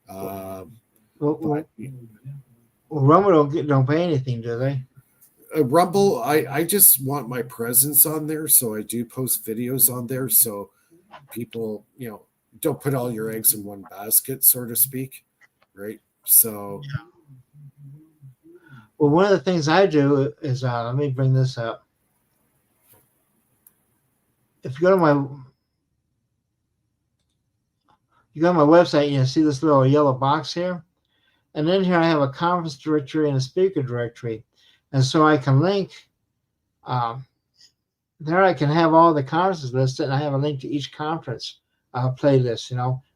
Rumble don't pay anything, do they? Rumble, I just want my presence on there, so I do post videos on there, so people, don't put all your eggs in one basket, so to speak, right? So, well, one of the things I do is let me bring this up. If you go to my website, you see this little yellow box here, and then here I have a conference directory and a speaker directory, and so I can link. There I can have all the conferences listed, and I have a link to each conference playlist.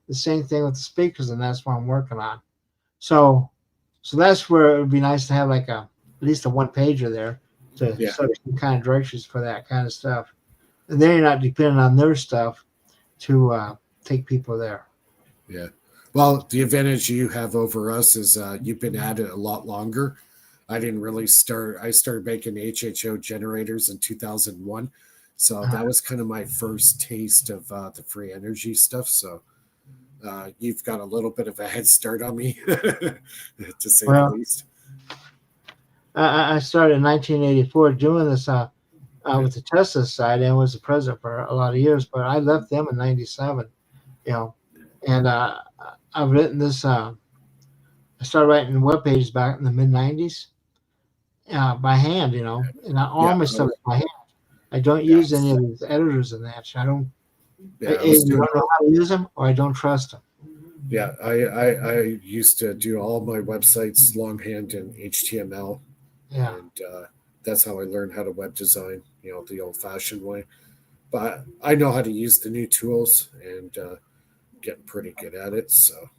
The same thing with the speakers, and that's what I'm working on. So that's where it would be nice to have like at least a one pager there to set some kind of directions for that kind of stuff, and then you're not dependent on their stuff to take people there. Yeah. Well, the advantage you have over us is you've been at it a lot longer. I didn't really start. I started making HHO generators in 2001. So that was kind of my first taste of the free energy stuff. So you've got a little bit of a head start on me, to say the least. I started in 1984 doing this with the Tesla side and was the president for a lot of years, but I left them in 97, and I've written this. I started writing web pages back in the mid 90s by hand, and all my stuff is by hand. I don't use any of these editors and that. I don't. I don't know how to use them, or I don't trust them. Yeah, I used to do all my websites longhand in HTML. Yeah, and that's how I learned how to web design, the old-fashioned way. But I know how to use the new tools and getting pretty good at it. So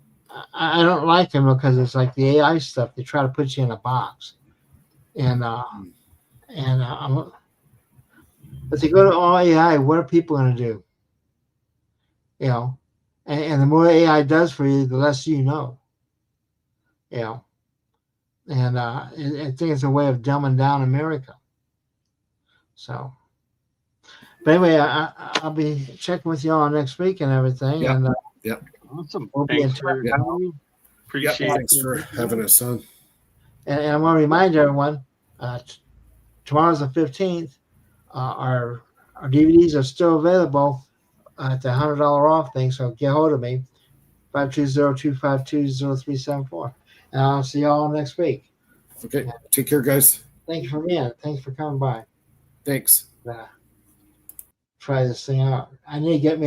I don't like them because it's like the AI stuff. They try to put you in a box, and But to go to all AI, what are people going to do? You know, and the more AI does for you, the less you know. You know, and I think it's a way of dumbing down America. So, but anyway, I'll be checking with y'all next week and everything, Yeah. and Awesome. we'll be in Thanks for touch. having me. Yeah, Appreciate thanks it. for having us on. And I want to remind everyone, tomorrow's the 15th. Our DVDs are still available at the $100 off thing. So get hold of me, 520-252-0374. And I'll see y'all next week. Okay, take care, guys. Thank you for being. Thanks for coming by. Thanks. Try this thing out. I need to get me